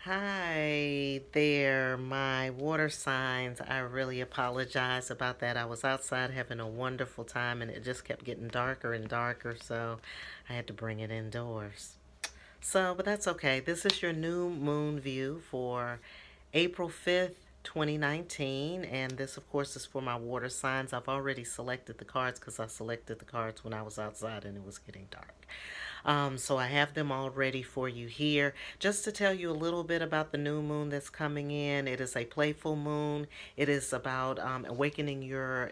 Hi there, my water signs. I really apologize about that. I was outside having a wonderful time and it just kept getting darker and darker, so I had to bring it indoors. But that's okay. This is your new moon view for April 5th, 2019. And this, of course, is for my water signs. I've already selected the cards because I selected the cards when I was outside and it was getting dark. So I have them all ready for you here. Just to tell you a little bit about the new moon that's coming in, it is a playful moon. It is about awakening your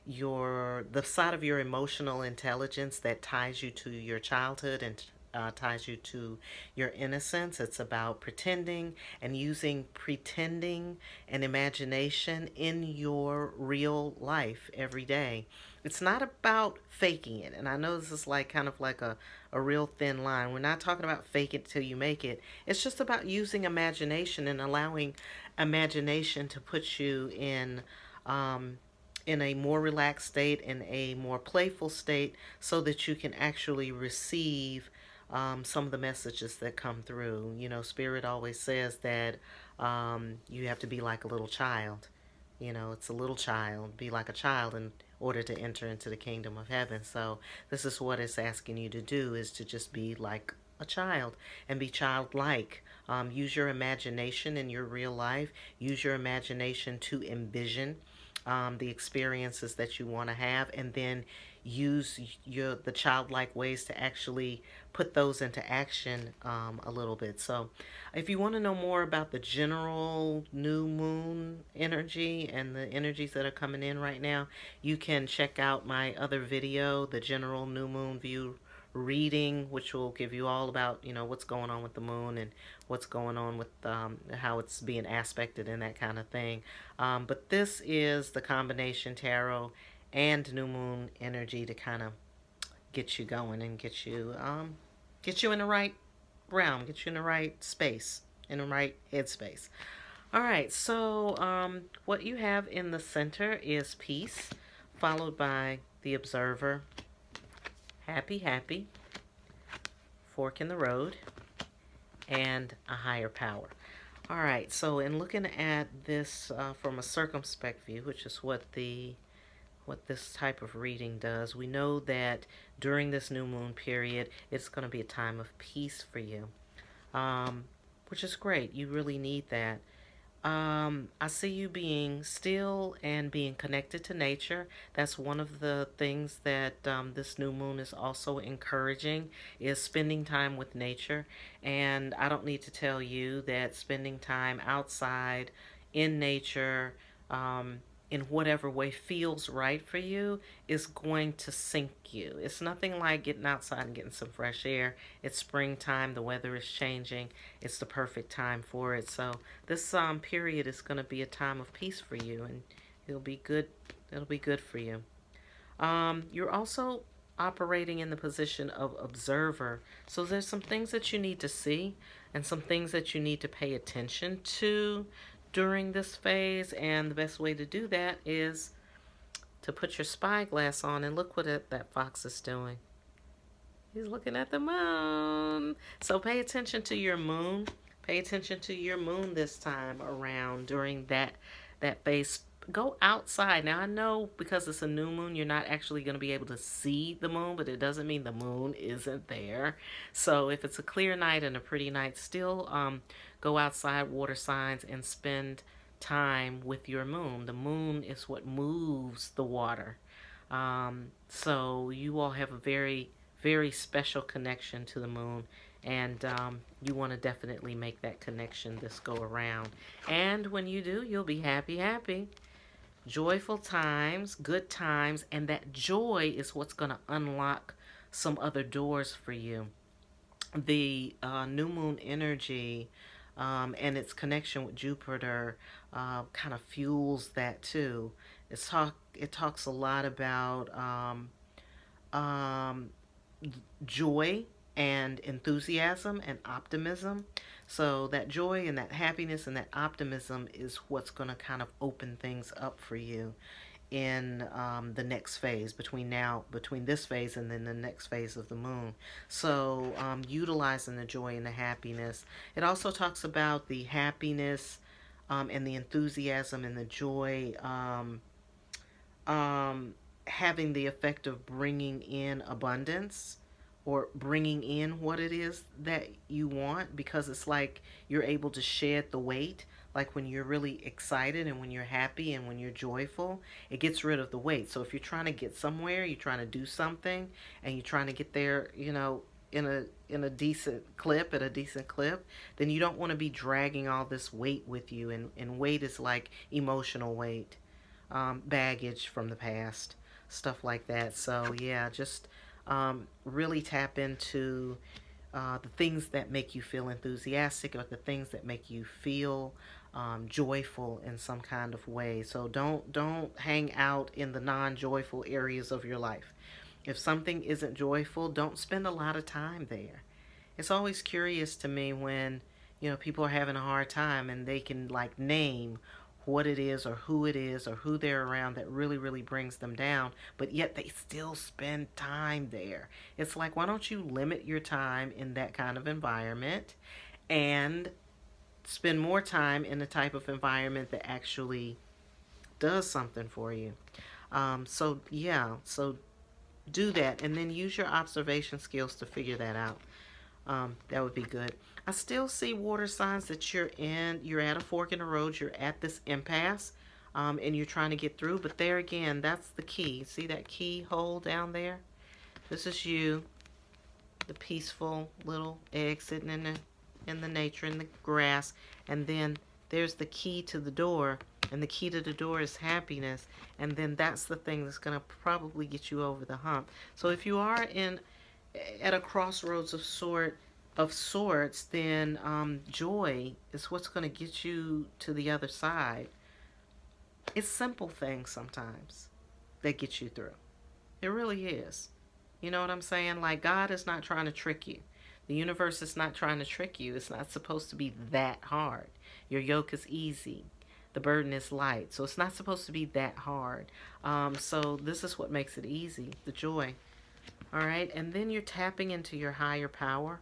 the side of your emotional intelligence that ties you to your childhood and ties you to your innocence. It's about pretending and using pretending and imagination in your real life every day. It's not about faking it. And I know this is like kind of like a real thin line. We're not talking about fake it till you make it. It's just about using imagination and allowing imagination to put you um, in a more relaxed state, in a more playful state, so that you can actually receive some of the messages that come through. You know, Spirit always says that you have to be like a little child. You know, it's a little child. Be like a child in order to enter into the kingdom of heaven. So this is what it's asking you to do, is to just be like a child and be childlike. Use your imagination in your real life. Use your imagination to envision the experiences that you want to have, and then use the childlike ways to actually put those into action a little bit. So if you want to know more about the general new moon energy and the energies that are coming in right now, you can check out my other video, the general new moon view reading, which will give you all about, what's going on with the moon and what's going on with how it's being aspected and that kind of thing. But this is the combination tarot and new moon energy to kind of get you going and get you in the right realm, get you in the right space, in the right headspace. All right, so what you have in the center is peace, followed by the observer, happy, happy, fork in the road, and a higher power. All right, so in looking at this from a circumspect view, which is what this type of reading does, we know that during this new moon period, it's going to be a time of peace for you, um, which is great. You really need that. I see you being still and being connected to nature. That's one of the things that this new moon is also encouraging, is spending time with nature. And I don't need to tell you that spending time outside in nature, um, in whatever way feels right for you, is going to sink you. It's nothing like getting outside and getting some fresh air. It's springtime, the weather is changing. It's the perfect time for it. So this period is going to be a time of peace for you, and it'll be good. It'll be good for you. You're also operating in the position of observer. So there's some things that you need to see and some things that you need to pay attention to during this phase. And the best way to do that is to put your spyglass on and look what that fox is doing. He's looking at the moon. So pay attention to your moon. Pay attention to your moon this time around during that phase. Go outside. Now I know because it's a new moon, you're not actually going to be able to see the moon, but it doesn't mean the moon isn't there. So if it's a clear night and a pretty night, still go outside, water signs, and spend time with your moon. The moon is what moves the water. So you all have a very, very special connection to the moon, and you want to definitely make that connection this go around. And when you do, you'll be happy, happy. Joyful times, good times, and that joy is what's going to unlock some other doors for you. The new moon energy and its connection with Jupiter kind of fuels that too. It talks a lot about um, joy and enthusiasm and optimism. So that joy and that happiness and that optimism is what's going to kind of open things up for you in the next phase, between this phase and then the next phase of the moon. So utilizing the joy and the happiness. It also talks about the happiness and the enthusiasm and the joy having the effect of bringing in abundance, or bringing in what it is that you want, because it's like you're able to shed the weight. Like when you're really excited and when you're happy and when you're joyful, it gets rid of the weight. So if you're trying to get somewhere, you're trying to do something, and you're trying to get there, in a decent clip, at a decent clip, then you don't want to be dragging all this weight with you. And weight is like emotional weight, baggage from the past, stuff like that. So yeah, just really tap into the things that make you feel enthusiastic, or the things that make you feel joyful in some kind of way. So don't hang out in the non-joyful areas of your life. If something isn't joyful, don't spend a lot of time there. It's always curious to me when, people are having a hard time and they can like name what it is or who they're around that really, really brings them down, but yet they still spend time there. It's like, why don't you limit your time in that kind of environment and spend more time in the type of environment that actually does something for you? So, yeah, so do that and then use your observation skills to figure that out. That would be good. I still see water signs that you're at a fork in the road, you're at this impasse, and you're trying to get through. But there again, that's the key. See that keyhole down there? This is you, the peaceful little egg sitting in the nature, in the grass, and then there's the key to the door, and the key to the door is happiness, and then that's the thing that's going to probably get you over the hump. So if you are at a crossroads of sorts, then joy is what's going to get you to the other side. It's simple things sometimes that get you through. It really is. You know what I'm saying? Like, God is not trying to trick you. The universe is not trying to trick you. It's not supposed to be that hard. Your yoke is easy. The burden is light. So it's not supposed to be that hard. So this is what makes it easy, the joy. All right. And then you're tapping into your higher power.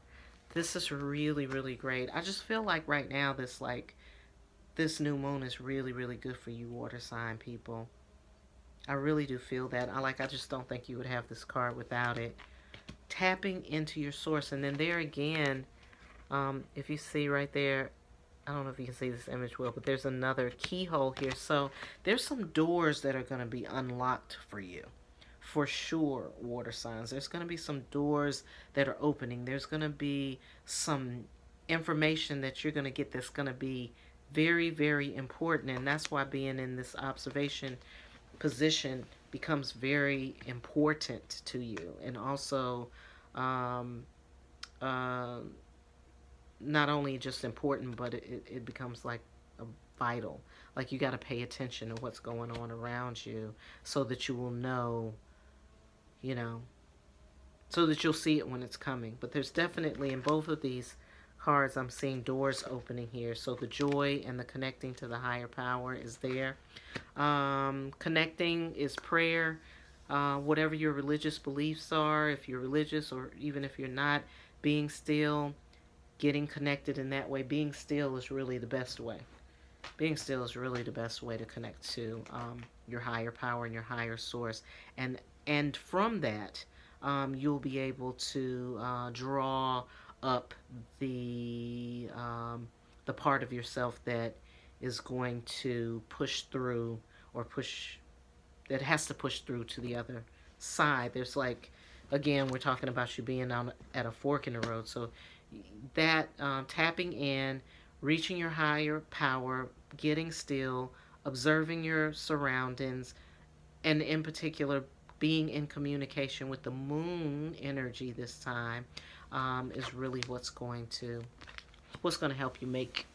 This is really, really great. I just feel like right now this new moon is really, really good for you, water sign people. I really do feel that. I just don't think you would have this card without it. Tapping into your source. And then there again, if you see right there, I don't know if you can see this image well, but there's another keyhole here. So there's some doors that are going to be unlocked for you. For sure, water signs. There's going to be some doors that are opening. There's going to be some information that you're going to get that's going to be very, very important. And that's why being in this observation position becomes very important to you. And also, um, uh, not only just important, but it becomes like a vital. Like you got to pay attention to what's going on around you so that you will know, you know, so that you'll see it when it's coming. But there's definitely in both of these cards, I'm seeing doors opening here. So the joy and the connecting to the higher power is there. Connecting is prayer. Whatever your religious beliefs are, if you're religious or even if you're not, being still, getting connected in that way. Being still is really the best way. Being still is really the best way to connect to your higher power and your higher source. And from that, you'll be able to draw up the part of yourself that is going to push through, or that has to push through to the other side. There's like, again, we're talking about you being at a fork in the road. So that tapping in, reaching your higher power, getting still, observing your surroundings, and in particular, being in communication with the moon energy this time is really what's going to help you make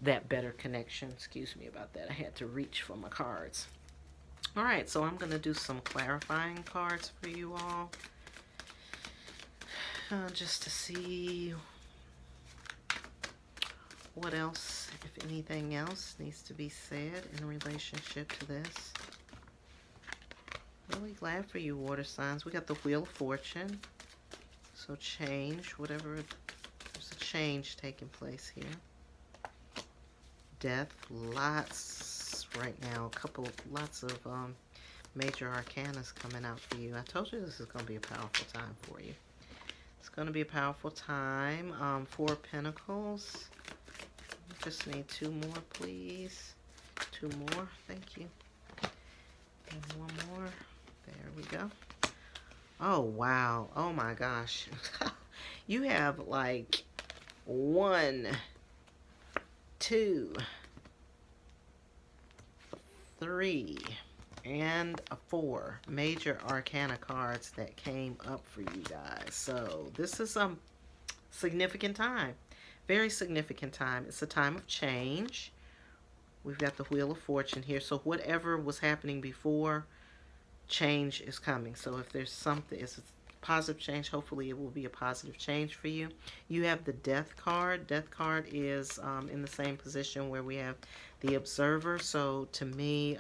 that better connection. Excuse me about that. I had to reach for my cards. All right, so I'm going to do some clarifying cards for you all. Just to see what else, if anything else, needs to be said in relationship to this. Really glad for you, water signs. We got the Wheel of Fortune. So change, whatever, there's a change taking place here. Death, lots right now. Lots of major arcanas coming out for you. I told you this is going to be a powerful time for you. It's going to be a powerful time. Four of Pentacles. Just need two more, please. Two more. Thank you. And one more. There we go. Oh, wow. Oh, my gosh. You have like 1, 2, 3, and a 4 major arcana cards that came up for you guys. So this is a significant time. Very significant time. It's a time of change. We've got the Wheel of Fortune here. So whatever was happening before, change is coming. So if there's something, it's a positive change, hopefully it will be a positive change for you. You have the Death card. Death card is in the same position where we have the Observer. So to me,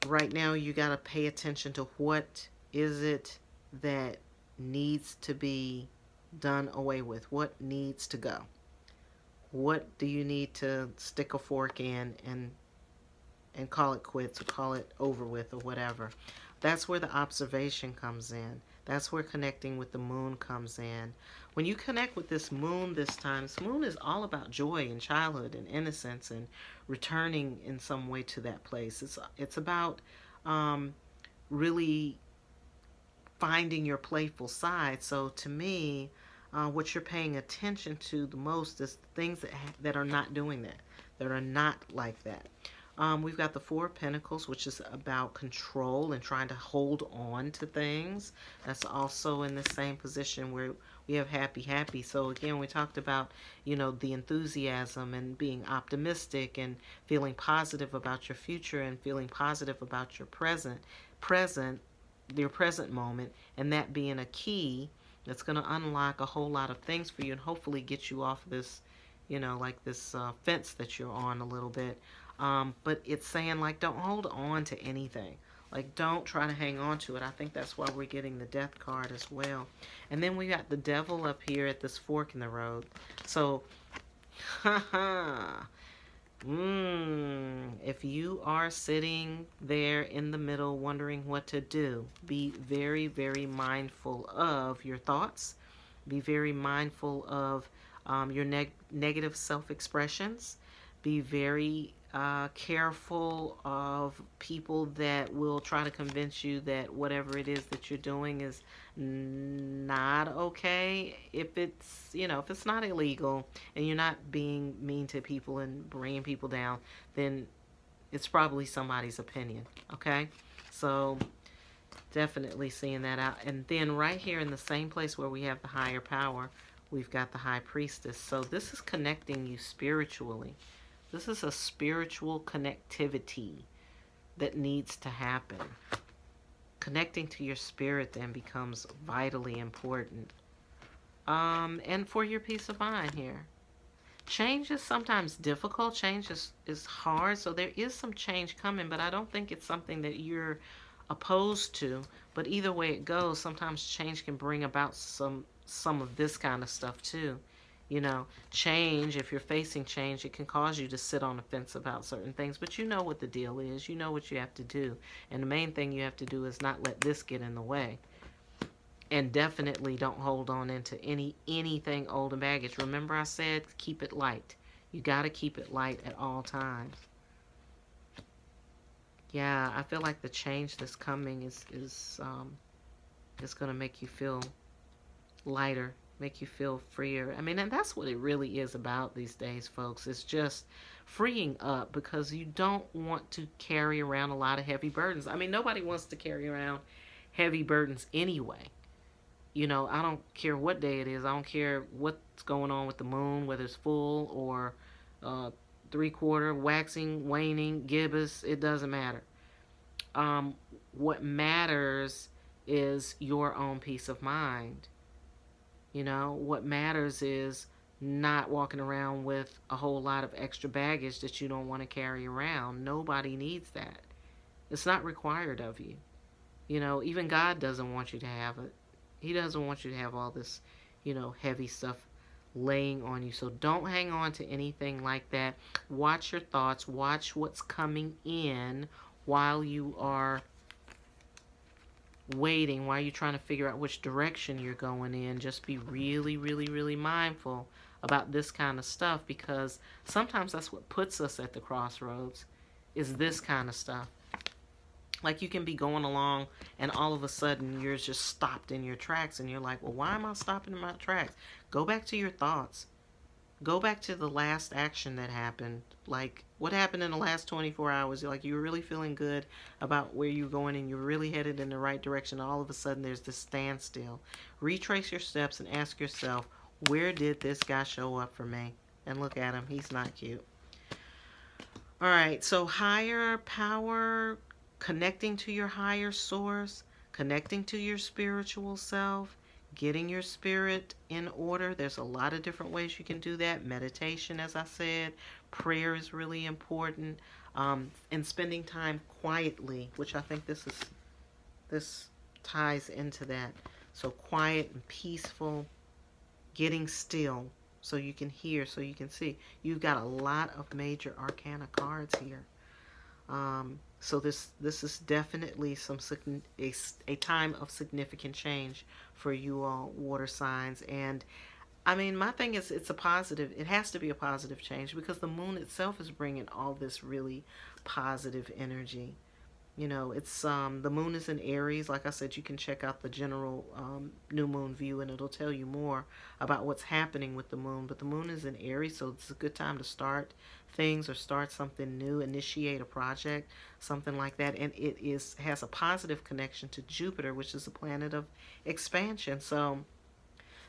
right now you got to pay attention to what is it that needs to be done away with. What needs to go? What do you need to stick a fork in and call it quits or call it over with or whatever? That's where the observation comes in. That's where connecting with the moon comes in. When you connect with this moon this time, this moon is all about joy and childhood and innocence and returning in some way to that place. It's about really finding your playful side. So to me, what you're paying attention to the most is things that are not doing that, that are not like that. We've got the Four of Pentacles, which is about control and trying to hold on to things. That's also in the same position where we have happy. So again, we talked about, the enthusiasm and being optimistic and feeling positive about your future and feeling positive about your your present moment, and that being a key that's going to unlock a whole lot of things for you and hopefully get you off this, like this fence that you're on a little bit. But it's saying, like, don't hold on to anything. Like, don't try to hang on to it. I think that's why we're getting the Death card as well. And then we got the Devil up here at this fork in the road. So, if you are sitting there in the middle wondering what to do, be very, very mindful of your thoughts. Be very mindful of your negative self-expressions. Be very careful of people that will try to convince you that whatever it is that you're doing is not okay. If it's not illegal and you're not being mean to people and bringing people down, then it's probably somebody's opinion. Okay, so definitely seeing that out. And then right here in the same place where we have the higher power, we've got the High Priestess. So this is connecting you spiritually. This is a spiritual connectivity that needs to happen. Connecting to your spirit then becomes vitally important. And for your peace of mind here. Change is sometimes difficult. Change is hard. So there is some change coming, but I don't think it's something that you're opposed to. But either way it goes, sometimes change can bring about some of this kind of stuff too. Change, if you're facing change, it can cause you to sit on the fence about certain things, but you know what the deal is. You know what you have to do. And the main thing you have to do is not let this get in the way. And definitely don't hold on into anything old and baggage. Remember I said keep it light. You got to keep it light at all times. Yeah, I feel like the change that's coming is going to make you feel lighter, make you feel freer. I mean, and that's what it really is about these days, folks. It's just freeing up because you don't want to carry around a lot of heavy burdens. I mean, nobody wants to carry around heavy burdens anyway. I don't care what day it is. I don't care what's going on with the moon, whether it's full or 3/4, waxing, waning, gibbous. It doesn't matter. What matters is your own peace of mind. What matters is not walking around with a whole lot of extra baggage that you don't want to carry around. Nobody needs that. It's not required of you. You know, even God doesn't want you to have it. He doesn't want you to have all this, heavy stuff laying on you. So don't hang on to anything like that. Watch your thoughts. Watch what's coming in while you are waiting, while you're trying to figure out which direction you're going in. Just be really, really, really mindful about this kind of stuff, because sometimes that's what puts us at the crossroads, is this kind of stuff. Like, you can be going along and all of a sudden you're just stopped in your tracks and you're like, well, why am I stopping in my tracks? Go back to your thoughts. Go back to the last action that happened. Like, what happened in the last 24 hours? Like, you were really feeling good about where you're going and you're really headed in the right direction. All of a sudden, there's this standstill. Retrace your steps and ask yourself, where did this guy show up for me? And look at him. He's not cute. All right, so higher power, connecting to your higher source, connecting to your spiritual self, getting your spirit in order. There's a lot of different ways you can do that. Meditation, as I said, prayer is really important, and spending time quietly, which I think this ties into that. So quiet and peaceful, getting still so you can hear, so you can see. You've got a lot of major arcana cards here. So this is definitely a time of significant change for you all, water signs. And I mean, my thing is, it's a positive. It has to be a positive change, because the moon itself is bringing all this really positive energy. It's the moon is in Aries. Like I said, you can check out the general new moon view, and it'll tell you more about what's happening with the moon. But the moon is in Aries, so it's a good time to start things or start something new, initiate a project, something like that. And has a positive connection to Jupiter, which is a planet of expansion. So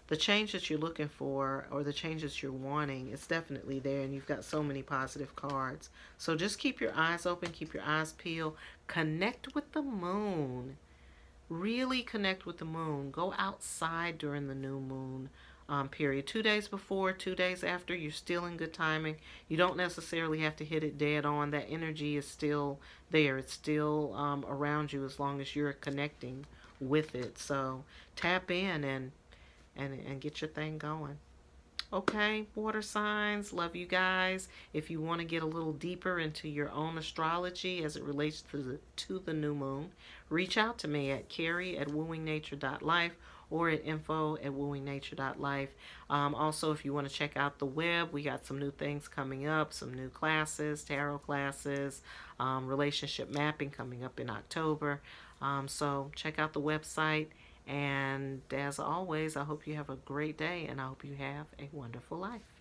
the change that you're looking for, or the change that you're wanting, is definitely there, and you've got so many positive cards. So just keep your eyes open, keep your eyes peeled, connect with the moon. Really connect with the moon. Go outside during the new moon period. 2 days before, 2 days after, you're still in good timing. You don't necessarily have to hit it dead on. That energy is still there. It's still around you, as long as you're connecting with it. So tap in and get your thing going. Okay, water signs, love you guys. If you want to get a little deeper into your own astrology as it relates to the new moon, reach out to me at Carrie@wooingnature.life or at info@wooingnature.life. Also, if you want to check out the web, we got some new things coming up, some new classes, tarot classes, relationship mapping coming up in October. So check out the website. And as always, I hope you have a great day, and I hope you have a wonderful life.